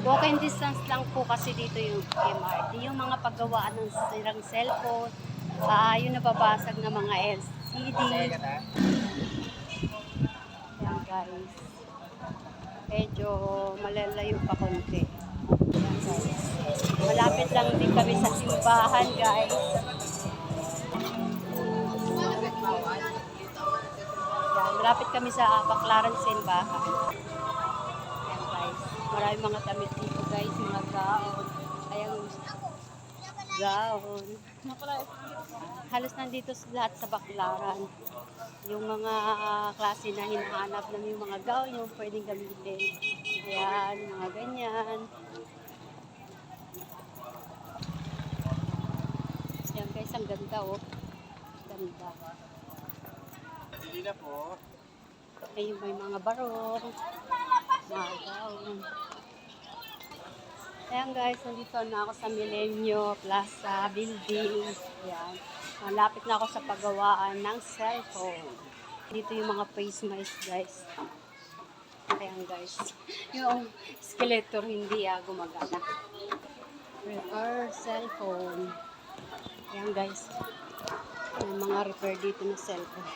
Walking distance lang po kasi dito yung MRT. Yung mga paggawaan ng sirang cellphone, yung nababasag na mga LCD. Yan guys. Medyo malalayo pa konti. Yan guys. Malapit lang din kami sa simbahan guys. Yan, malapit kami sa Baclaran Simbahan. Yan guys. Maraming mga damit dito guys. Mga gaon. Ayan, gaon. Halos nandito lahat sa Baclaran. Yung mga klase na hinahanap namin yung mga gown yung pwedeng gamitin. Ayan, mga ganyan. Ayan guys, ang ganda oh. Ganda. Hindi na po. Ayun, may mga barong, mga gown. Ayan guys, nandito na ako sa Milenio Plaza Building. Ayan. Malapit na ako sa paggawaan ng cellphone. Dito yung mga face mask guys. Ayan guys. Yung skeletor hindi gumagana. Repair cellphone. Ayan guys. May mga repair dito na cellphone.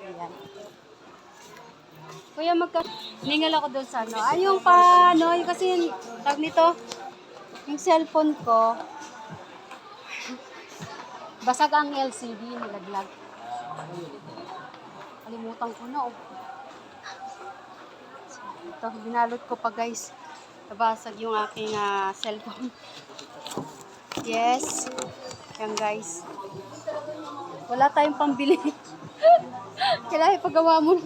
Ayan. Kuya, ningal ako doon sa ano. Ay, yung paano, yung kasi yung tag nito, yung cellphone ko, basag ang LCD, nilaglag. Kalimutan ko na, oh. Ito, binalot ko pa guys. Nabasag yung aking cellphone. Yes. Yan guys. Wala tayong pambili. Kailangan ipagawa mo.